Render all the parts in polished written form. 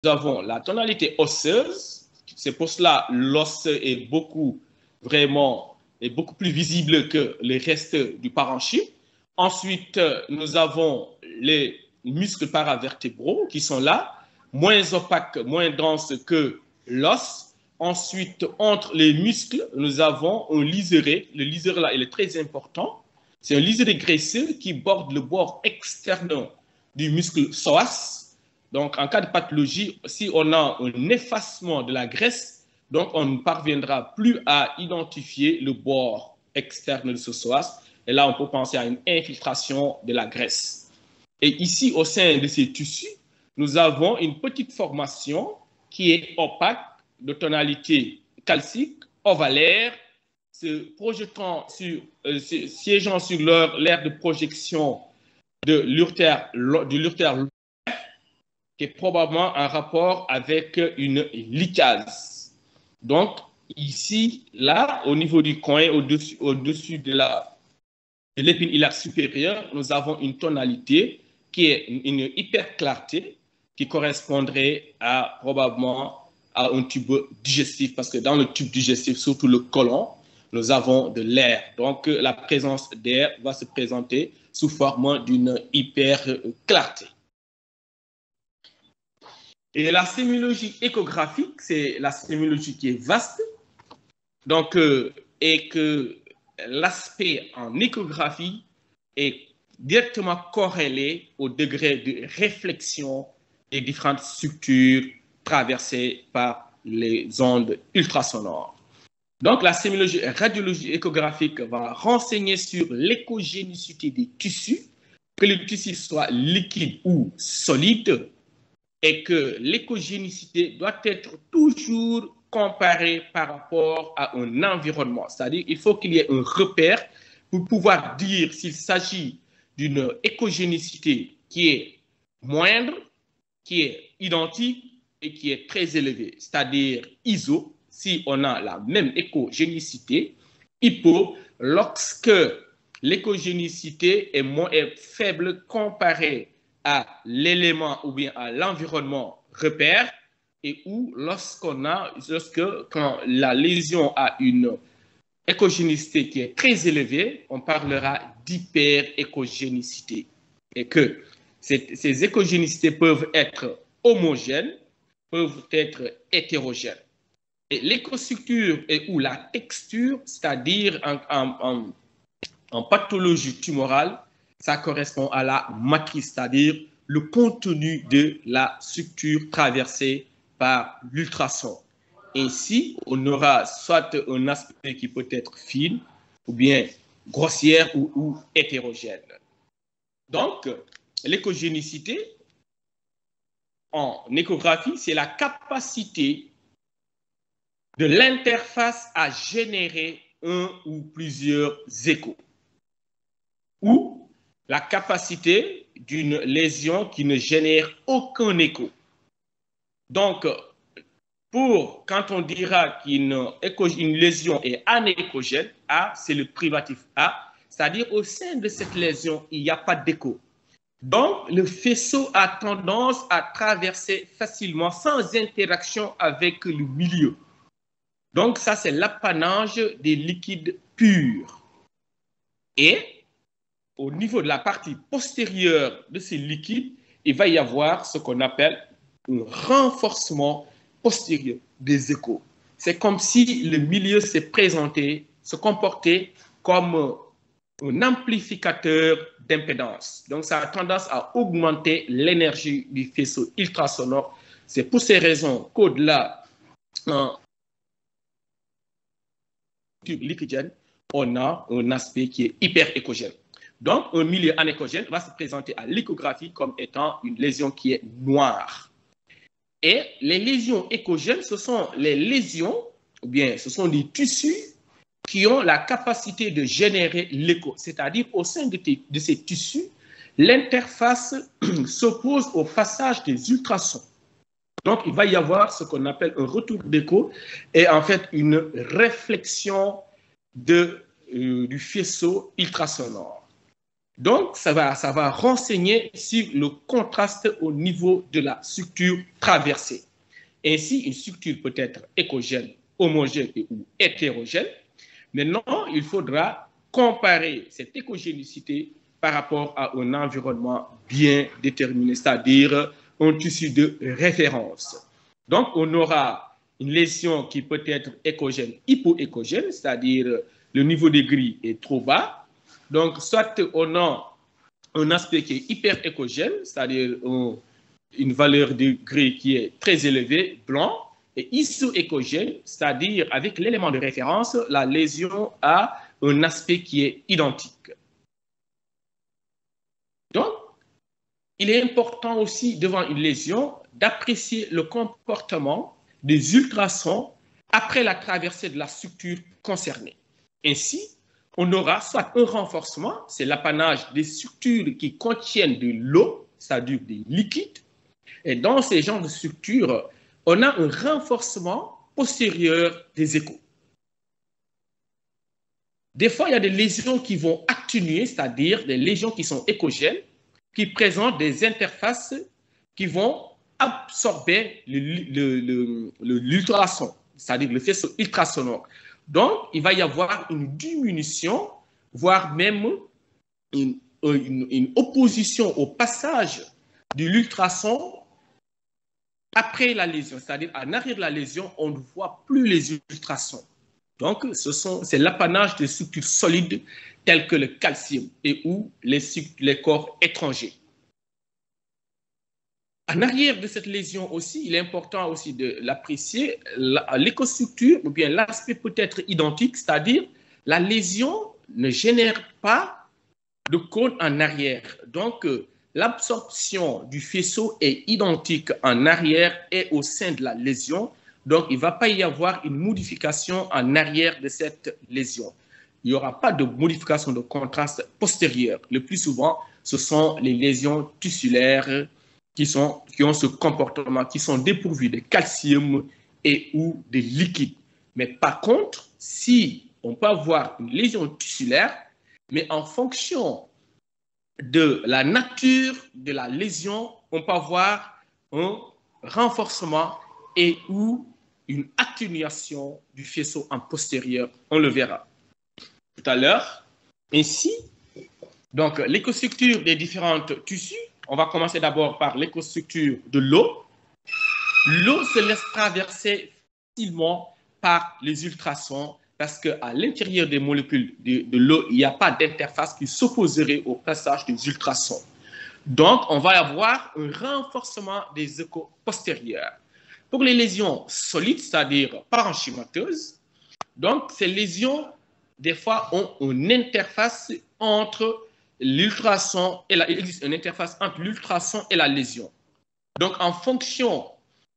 nous avons la tonalité osseuse. C'est pour cela l'os est beaucoup plus visible que le reste du parenchyme. Ensuite, nous avons les muscles paravertébraux qui sont là, moins opaques, moins denses que l'os. Ensuite, entre les muscles, nous avons un liseré. Le liseré là, il est très important. C'est un liseré graisseux qui borde le bord externe du muscle psoas. Donc, en cas de pathologie, si on a un effacement de la graisse, donc on ne parviendra plus à identifier le bord externe de ce psoas. Et là, on peut penser à une infiltration de la graisse. Et ici, au sein de ces tissus, nous avons une petite formation qui est opaque, de tonalité calcique, ovalaire, siégeant sur l'aire de projection de l'urtère qui est probablement en rapport avec une lichase. Donc, ici, là, au niveau du coin, au-dessus de l'épine hilaire supérieure, nous avons une tonalité qui est une hyperclarté qui correspondrait probablement à un tube digestif, parce que dans le tube digestif, surtout le côlon, nous avons de l'air. Donc, la présence d'air va se présenter sous forme d'une hyperclarté. Et la sémiologie échographique, c'est la sémiologie qui est vaste, donc, et que l'aspect en échographie est directement corrélé au degré de réflexion des différentes structures traversées par les ondes ultrasonores. Donc, la sémiologie radiologie échographique va renseigner sur l'échogénicité des tissus, que le tissu soit liquide ou solide, et que l'échogénicité doit être toujours comparée par rapport à un environnement. C'est-à-dire qu'il faut qu'il y ait un repère pour pouvoir dire s'il s'agit d'une échogénicité qui est moindre, qui est identique et qui est très élevée. C'est-à-dire iso, si on a la même échogénicité, hypo, lorsque l'échogénicité est faible comparée à l'élément ou bien à l'environnement repère, et où quand la lésion a une échogénicité qui est très élevée, on parlera d'hyperéchogénicité. Et que ces échogénicités peuvent être homogènes, peuvent être hétérogènes. Et l'écostructure ou la texture, c'est-à-dire en pathologie tumorale, ça correspond à la matrice, c'est-à-dire le contenu de la structure traversée par l'ultrason. Ainsi, on aura soit un aspect qui peut être fin, ou bien grossière ou hétérogène. Donc, l'échogénicité en échographie, c'est la capacité de l'interface à générer un ou plusieurs échos, ou la capacité d'une lésion qui ne génère aucun écho. Donc, quand on dira qu'une lésion est anéchogène, A, c'est le privatif A, c'est-à-dire au sein de cette lésion, il n'y a pas d'écho. Donc, le faisceau a tendance à traverser facilement, sans interaction avec le milieu. Donc, ça, c'est l'apanage des liquides purs. Et au niveau de la partie postérieure de ces liquides, il va y avoir ce qu'on appelle un renforcement postérieur des échos. C'est comme si le milieu se comportait comme un amplificateur d'impédance. Donc, ça a tendance à augmenter l'énergie du faisceau ultrasonore. C'est pour ces raisons qu'au-delà liquidien, on a un aspect qui est hyperéchogène. Donc, un milieu anéchogène va se présenter à l'échographie comme étant une lésion qui est noire. Et les lésions échogènes, ce sont les lésions, ou bien ce sont des tissus qui ont la capacité de générer l'écho. C'est-à-dire, au sein de ces tissus, l'interface s'oppose au passage des ultrasons. Donc, il va y avoir ce qu'on appelle un retour d'écho et en fait une réflexion du faisceau ultrasonore. Donc, ça va renseigner sur le contraste au niveau de la structure traversée. Ainsi, une structure peut être écogène, homogène ou hétérogène. Maintenant, il faudra comparer cette écogénicité par rapport à un environnement bien déterminé, c'est-à-dire un tissu de référence. Donc, on aura une lésion qui peut être écogène, hypoécogène, c'est-à-dire le niveau de gris est trop bas. Donc, soit on a un aspect qui est hyperécogène, c'est-à-dire une valeur de gris qui est très élevée, blanc, et isoécogène, c'est-à-dire avec l'élément de référence, la lésion a un aspect qui est identique. Donc, il est important aussi, devant une lésion, d'apprécier le comportement des ultrasons après la traversée de la structure concernée. Ainsi, on aura soit un renforcement, c'est l'apanage des structures qui contiennent de l'eau, c'est-à-dire des liquides, et dans ces genres de structures, on a un renforcement postérieur des échos. Des fois, il y a des lésions qui vont atténuer, c'est-à-dire des lésions qui sont écogènes, qui présentent des interfaces qui vont absorber l'ultrason, c'est-à-dire le faisceau ultrasonore. Donc, il va y avoir une diminution, voire même une opposition au passage de l'ultrason après la lésion, c'est-à-dire en arrière de la lésion, on ne voit plus les ultrasons. Donc, c'est l'apanage de structures solides telles que le calcium et ou les corps étrangers. En arrière de cette lésion aussi, il est important aussi de l'apprécier, l'écostructure ou bien l'aspect peut être identique, c'est-à-dire la lésion ne génère pas de cône en arrière. Donc, l'absorption du faisceau est identique en arrière et au sein de la lésion. Donc, il ne va pas y avoir une modification en arrière de cette lésion. Il n'y aura pas de modification de contraste postérieur. Le plus souvent, ce sont les lésions tissulaires qui ont ce comportement, qui sont dépourvues de calcium et ou de liquide. Mais par contre, si on peut avoir une lésion tissulaire, mais en fonction de la nature de la lésion, on peut avoir un renforcement et ou une atténuation du faisceau en postérieur. On le verra tout à l'heure. Ainsi, donc l'écostructure des différents tissus, on va commencer d'abord par l'écostructure de l'eau. L'eau se laisse traverser facilement par les ultrasons parce qu'à l'intérieur des molécules de l'eau, il n'y a pas d'interface qui s'opposerait au passage des ultrasons. Donc, on va avoir un renforcement des échos postérieurs. Pour les lésions solides, c'est-à-dire parenchymateuses, donc ces lésions, des fois, ont une interface entre l'ultrason et il existe une interface entre l'ultrason et la lésion. Donc, en fonction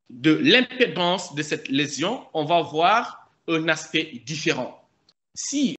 de l'impédance de cette lésion, on va voir un aspect différent. Si